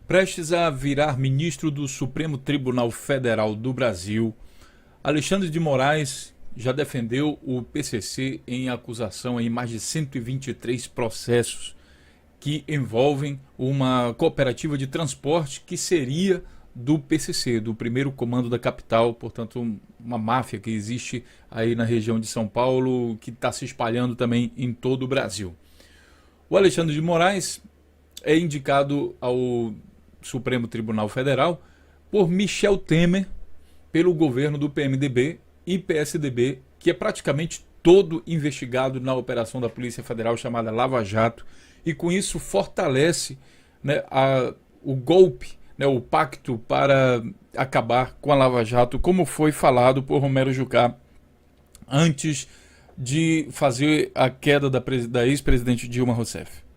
Prestes a virar ministro do Supremo Tribunal Federal do Brasil, Alexandre de Moraes já defendeu o PCC em acusação em mais de 123 processos que envolvem uma cooperativa de transporte que seria do PCC, do primeiro comando da capital, portanto uma máfia que existe aí na região de São Paulo, que está se espalhando também em todo o Brasil. O Alexandre de Moraes é indicado ao Supremo Tribunal Federal por Michel Temer, pelo governo do PMDB e PSDB, que é praticamente todo investigado na operação da Polícia Federal chamada Lava Jato, e com isso fortalece, né, o golpe, né, o pacto para acabar com a Lava Jato, como foi falado por Romero Jucá antes de fazer a queda da ex-presidente Dilma Rousseff.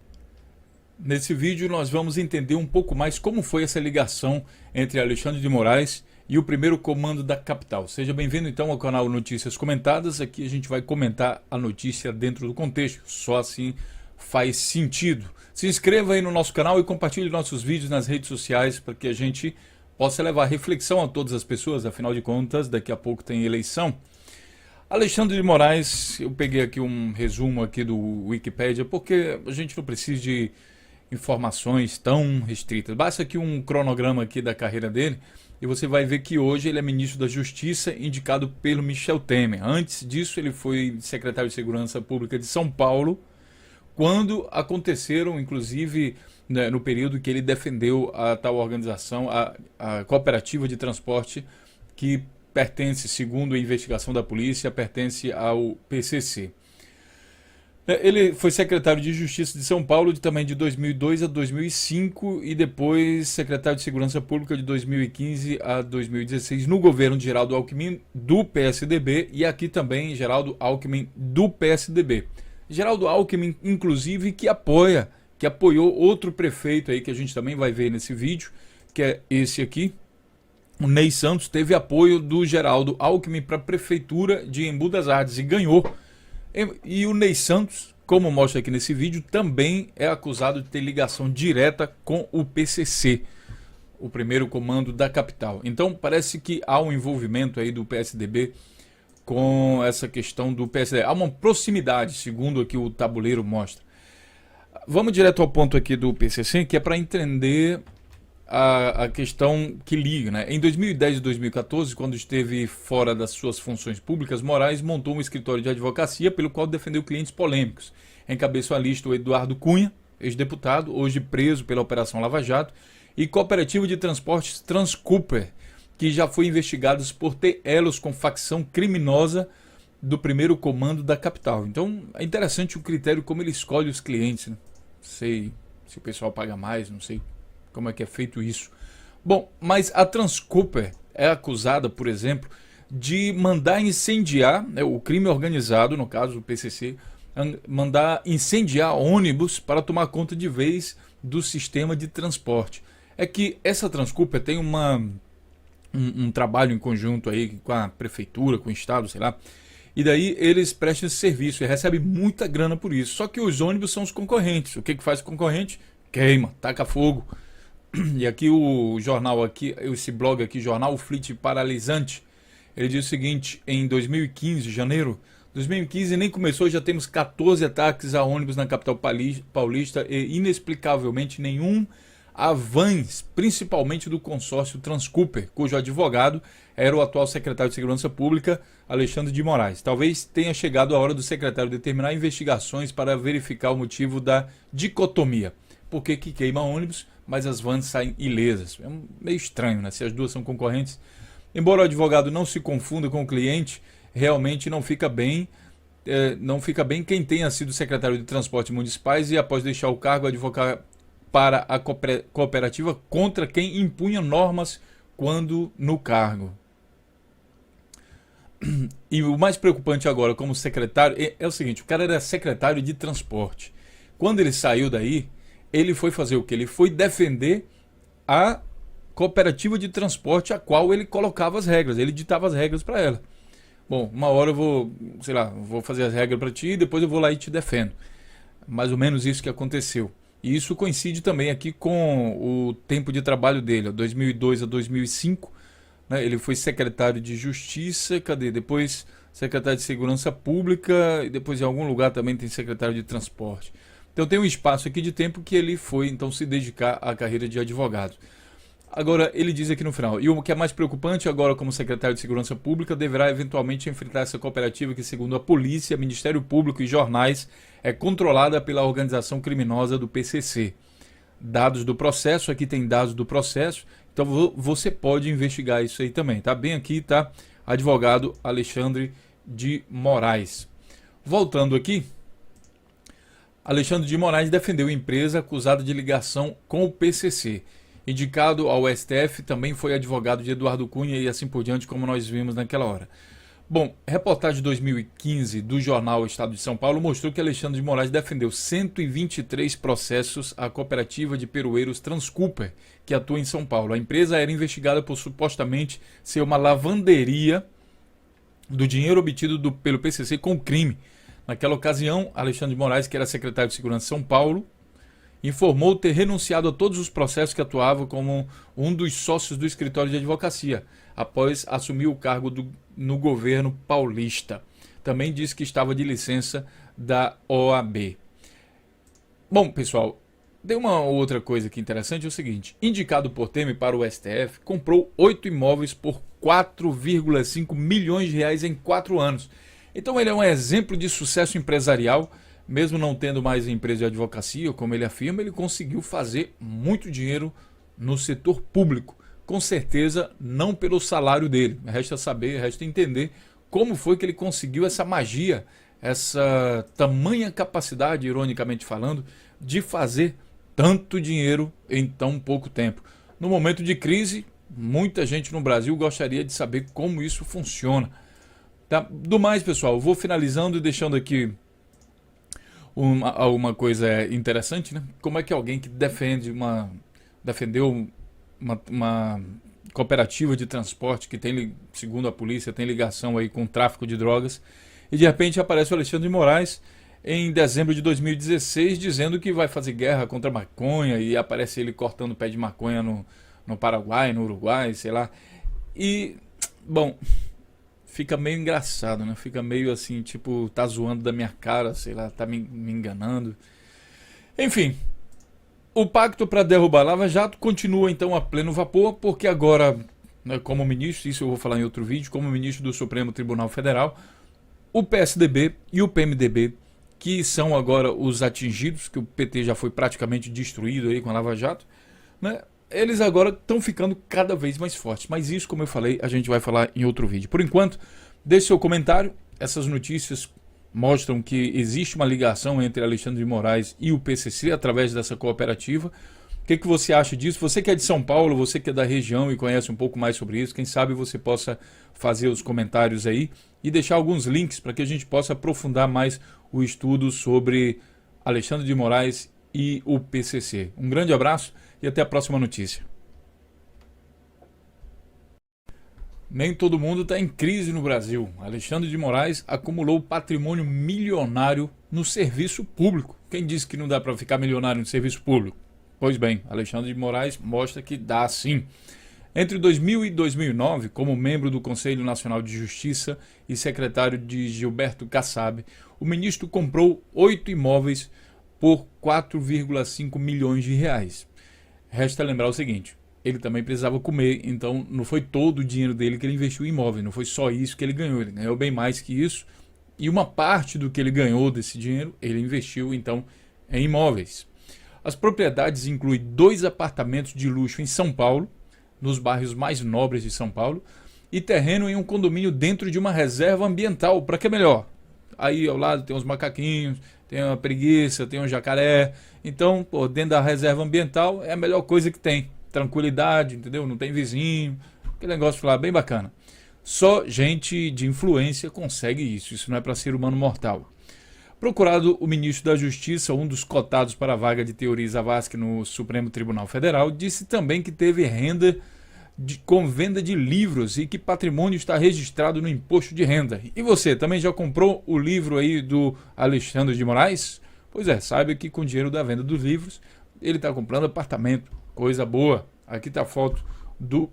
Nesse vídeo nós vamos entender um pouco mais como foi essa ligação entre Alexandre de Moraes e o primeiro comando da capital. Seja bem-vindo então ao canal Notícias Comentadas. Aqui a gente vai comentar a notícia dentro do contexto, só assim faz sentido. Se inscreva aí no nosso canal e compartilhe nossos vídeos nas redes sociais para que a gente possa levar reflexão a todas as pessoas. Afinal de contas, daqui a pouco tem eleição. Alexandre de Moraes, eu peguei aqui um resumo aqui do Wikipedia, porque a gente não precisa de informações tão restritas. Basta aqui um cronograma aqui da carreira dele e você vai ver que hoje ele é ministro da Justiça, indicado pelo Michel Temer. Antes disso ele foi secretário de Segurança Pública de São Paulo, quando aconteceram, inclusive, né, no período que ele defendeu a tal organização, a cooperativa de transporte, que pertence, segundo a investigação da polícia, pertence ao PCC. Ele foi secretário de Justiça de São Paulo também de 2002 a 2005 e depois secretário de Segurança Pública de 2015 a 2016 no governo de Geraldo Alckmin do PSDB e aqui também Geraldo Alckmin do PSDB. Geraldo Alckmin, inclusive, que apoiou outro prefeito aí que a gente também vai ver nesse vídeo, que é esse aqui. O Ney Santos teve apoio do Geraldo Alckmin para a prefeitura de Embu das Artes e ganhou. E o Ney Santos, como mostra aqui nesse vídeo, também é acusado de ter ligação direta com o PCC, o primeiro comando da capital. Então parece que há um envolvimento aí do PSDB com essa questão do PSDB. Há uma proximidade, segundo aqui o tabuleiro mostra. Vamos direto ao ponto aqui do PCC, que é para entender a questão que liga, né? Em 2010 e 2014, quando esteve fora das suas funções públicas, Moraes montou um escritório de advocacia pelo qual defendeu clientes polêmicos. Encabeçou a lista o Eduardo Cunha, ex-deputado, hoje preso pela Operação Lava Jato, e cooperativa de transportes Transcooper, que já foi investigados por ter elos com facção criminosa do primeiro comando da capital. Então é interessante o critério como ele escolhe os clientes, né? Não sei se o pessoal paga mais, não sei como é que é feito isso. Bom, mas a Transcooper é acusada, por exemplo, de mandar incendiar, né, o crime organizado, no caso do PCC, mandar incendiar ônibus para tomar conta de vez do sistema de transporte. É que essa Transcooper tem um trabalho em conjunto aí com a prefeitura, com o estado, sei lá, e daí eles prestam esse serviço e recebem muita grana por isso. Só que os ônibus são os concorrentes. O que faz o concorrente? Queima, taca fogo. E aqui o jornal, aqui, esse blog aqui, Jornal Fleet Paralisante, ele diz o seguinte: em 2015, janeiro, 2015 nem começou, já temos 14 ataques a ônibus na capital paulista e inexplicavelmente nenhum a vans, principalmente do consórcio Transcooper, cujo advogado era o atual secretário de Segurança Pública, Alexandre de Moraes. Talvez tenha chegado a hora do secretário determinar investigações para verificar o motivo da dicotomia. Por que queima ônibus, mas as vans saem ilesas? É meio estranho, né? Se as duas são concorrentes. Embora o advogado não se confunda com o cliente, realmente não fica bem quem tenha sido secretário de Transportes Municipais e após deixar o cargo advocar para a cooperativa contra quem impunha normas quando no cargo. E o mais preocupante agora como secretário é o seguinte: o cara era secretário de transporte. Quando ele saiu daí, ele foi fazer o que? Ele foi defender a cooperativa de transporte a qual ele colocava as regras, ele ditava as regras para ela. Bom, uma hora eu vou, sei lá, vou fazer as regras para ti e depois eu vou lá e te defendo. Mais ou menos isso que aconteceu. E isso coincide também aqui com o tempo de trabalho dele, 2002 a 2005, né? Ele foi secretário de Justiça, cadê? Depois secretário de Segurança Pública e depois em algum lugar também tem secretário de Transporte. Então tem um espaço aqui de tempo que ele foi então se dedicar à carreira de advogado. Agora, ele diz aqui no final, e o que é mais preocupante agora como secretário de Segurança Pública, deverá eventualmente enfrentar essa cooperativa que, segundo a polícia, Ministério Público e jornais, é controlada pela organização criminosa do PCC. Dados do processo, aqui tem dados do processo, então você pode investigar isso aí também, tá? Bem aqui, tá? Advogado Alexandre de Moraes. Voltando aqui, Alexandre de Moraes defendeu a empresa acusada de ligação com o PCC. Indicado ao STF, também foi advogado de Eduardo Cunha e assim por diante, como nós vimos naquela hora. Bom, reportagem de 2015 do jornal Estado de São Paulo mostrou que Alexandre de Moraes defendeu 123 processos à cooperativa de peroeiros Transcooper, que atua em São Paulo. A empresa era investigada por supostamente ser uma lavanderia do dinheiro obtido pelo PCC com crime. Naquela ocasião, Alexandre de Moraes, que era secretário de Segurança de São Paulo, informou ter renunciado a todos os processos que atuava como um dos sócios do escritório de advocacia, após assumir o cargo no governo paulista. Também disse que estava de licença da OAB. Bom, pessoal, tem uma outra coisa aqui interessante, é o seguinte. Indicado por Temer para o STF, comprou 8 imóveis por 4,5 milhões de reais em 4 anos. Então ele é um exemplo de sucesso empresarial. Mesmo não tendo mais empresa de advocacia, como ele afirma, ele conseguiu fazer muito dinheiro no setor público. Com certeza, não pelo salário dele. Resta saber, resta entender como foi que ele conseguiu essa magia, essa tamanha capacidade, ironicamente falando, de fazer tanto dinheiro em tão pouco tempo. No momento de crise, muita gente no Brasil gostaria de saber como isso funciona. Tá? Do mais, pessoal, eu vou finalizando e deixando aqui uma coisa interessante, né? Como é que alguém que defendeu uma cooperativa de transporte que tem, segundo a polícia, tem ligação aí com o tráfico de drogas, e de repente aparece o Alexandre de Moraes em dezembro de 2016 dizendo que vai fazer guerra contra a maconha, e aparece ele cortando pé de maconha no Paraguai, no Uruguai, sei lá. E, bom, fica meio engraçado, né? Fica meio assim, tipo, tá zoando da minha cara, sei lá, tá me enganando. Enfim, o pacto para derrubar a Lava Jato continua então a pleno vapor, porque agora, né, como ministro, isso eu vou falar em outro vídeo, como ministro do Supremo Tribunal Federal, o PSDB e o PMDB, que são agora os atingidos, que o PT já foi praticamente destruído aí com a Lava Jato, né? Eles agora estão ficando cada vez mais fortes. Mas isso, como eu falei, a gente vai falar em outro vídeo. Por enquanto, deixe seu comentário. Essas notícias mostram que existe uma ligação entre Alexandre de Moraes e o PCC através dessa cooperativa. O que você acha disso? Você que é de São Paulo, você que é da região e conhece um pouco mais sobre isso, quem sabe você possa fazer os comentários aí e deixar alguns links para que a gente possa aprofundar mais o estudo sobre Alexandre de Moraes e o PCC. Um grande abraço e até a próxima notícia. Nem todo mundo está em crise no Brasil. Alexandre de Moraes acumulou patrimônio milionário no serviço público. Quem disse que não dá para ficar milionário no serviço público? Pois bem, Alexandre de Moraes mostra que dá sim. Entre 2000 e 2009, como membro do Conselho Nacional de Justiça e secretário de Gilberto Kassab, o ministro comprou 8 imóveis por 4,5 milhões de reais. Resta lembrar o seguinte, ele também precisava comer, então não foi todo o dinheiro dele que ele investiu em imóvel, não foi só isso que ele ganhou bem mais que isso, e uma parte do que ele ganhou desse dinheiro, ele investiu então em imóveis. As propriedades incluem 2 apartamentos de luxo em São Paulo, nos bairros mais nobres de São Paulo, e terreno em um condomínio dentro de uma reserva ambiental, para que é melhor? Aí ao lado tem uns macaquinhos, tem uma preguiça, tem um jacaré. Então, pô, dentro da reserva ambiental é a melhor coisa que tem. Tranquilidade, entendeu? Não tem vizinho. Aquele negócio lá bem bacana. Só gente de influência consegue isso. Isso não é para ser humano mortal. Procurado, o ministro da Justiça, um dos cotados para a vaga de Teori Zavascki no Supremo Tribunal Federal, disse também que teve renda com venda de livros e que patrimônio está registrado no imposto de renda. E você, também já comprou o livro aí do Alexandre de Moraes? Pois é, saiba que com o dinheiro da venda dos livros, ele está comprando apartamento, coisa boa. Aqui está a foto do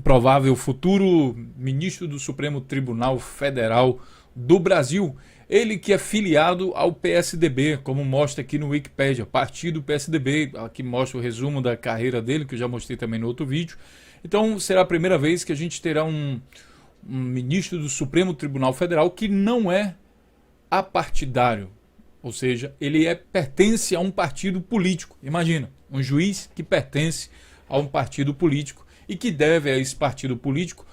provável futuro ministro do Supremo Tribunal Federal do Brasil. Ele que é filiado ao PSDB, como mostra aqui no Wikipedia, partido PSDB. Aqui mostra o resumo da carreira dele, que eu já mostrei também no outro vídeo. Então será a primeira vez que a gente terá um ministro do Supremo Tribunal Federal que não é apartidário. Ou seja, ele pertence a um partido político. Imagina, um juiz que pertence a um partido político e que deve a esse partido político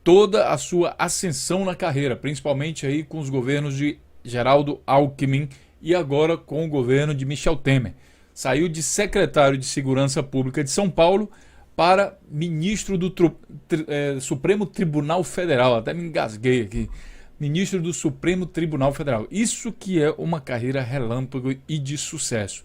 toda a sua ascensão na carreira, principalmente aí com os governos de Geraldo Alckmin e agora com o governo de Michel Temer. Saiu de secretário de Segurança Pública de São Paulo para ministro do Supremo Tribunal Federal. Até me engasguei aqui. Ministro do Supremo Tribunal Federal. Isso que é uma carreira relâmpago e de sucesso.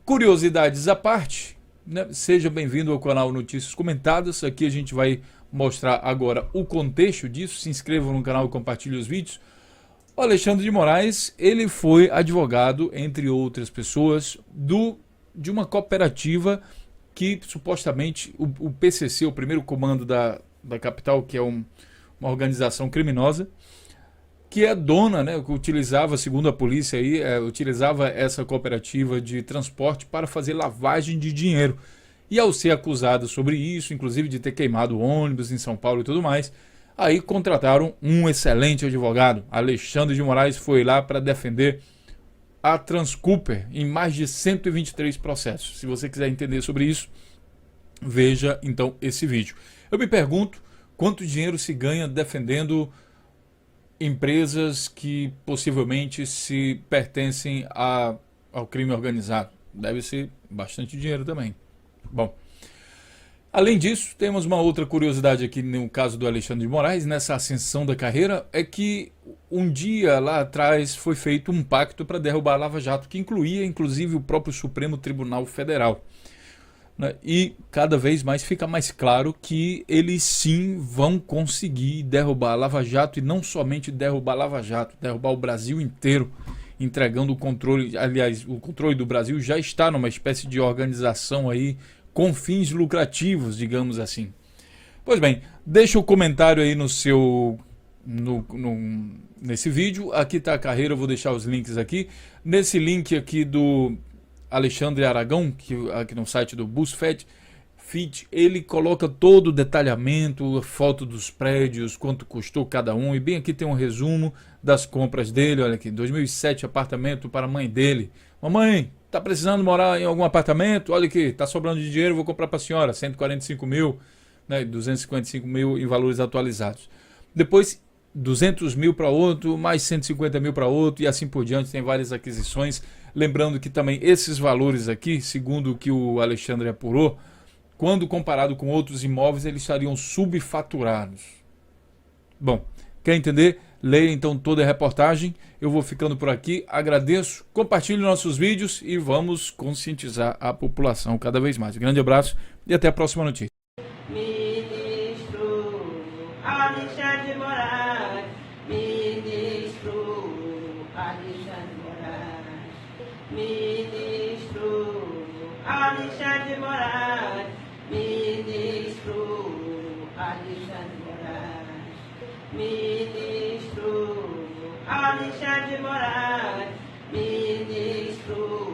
Curiosidades à parte, né? Seja bem-vindo ao canal Notícias Comentadas. Aqui a gente vai mostrar agora o contexto disso. Se inscreva no canal e compartilhe os vídeos. O Alexandre de Moraes, ele foi advogado, entre outras pessoas, de uma cooperativa que supostamente o PCC, o primeiro comando da capital, que é uma organização criminosa, que é dona, né, que utilizava, segundo a polícia aí, utilizava essa cooperativa de transporte para fazer lavagem de dinheiro. E ao ser acusado sobre isso, inclusive de ter queimado ônibus em São Paulo e tudo mais, aí contrataram um excelente advogado. Alexandre de Moraes foi lá para defender a Transcooper em mais de 123 processos. Se você quiser entender sobre isso, veja então esse vídeo. Eu me pergunto quanto dinheiro se ganha defendendo empresas que possivelmente se pertencem ao crime organizado. Deve ser bastante dinheiro também. Bom, além disso, temos uma outra curiosidade aqui no caso do Alexandre de Moraes, nessa ascensão da carreira, é que um dia lá atrás foi feito um pacto para derrubar a Lava Jato, que incluía inclusive o próprio Supremo Tribunal Federal. E cada vez mais fica mais claro que eles sim vão conseguir derrubar a Lava Jato, e não somente derrubar a Lava Jato, derrubar o Brasil inteiro, entregando o controle. Aliás, o controle do Brasil já está numa espécie de organização aí com fins lucrativos, digamos assim. Pois bem, deixa o comentário aí nesse vídeo. Aqui está a carreira, eu vou deixar os links aqui. Nesse link aqui do Alexandre Aragão, aqui no site do BuzzFeed, ele coloca todo o detalhamento, a foto dos prédios, quanto custou cada um, e bem aqui tem um resumo das compras dele. Olha aqui, 2007, apartamento para a mãe dele. Mamãe, tá precisando morar em algum apartamento? Olha aqui, tá sobrando de dinheiro, vou comprar para a senhora, 145 mil, né, 255 mil em valores atualizados. Depois 200 mil para outro, mais 150 mil para outro, e assim por diante, tem várias aquisições. Lembrando que também esses valores aqui, segundo o que o Alexandre apurou, quando comparado com outros imóveis, eles estariam subfaturados. Bom, quer entender? Leia então toda a reportagem. Eu vou ficando por aqui, agradeço, compartilhe nossos vídeos e vamos conscientizar a população cada vez mais. Um grande abraço e até a próxima notícia. Ministro Alexandre de Moraes, ministro Alexandre de Moraes, ministro Alexandre de Moraes, ministro Alexandre de Moraes, ministro Alexandre de Moraes, ministro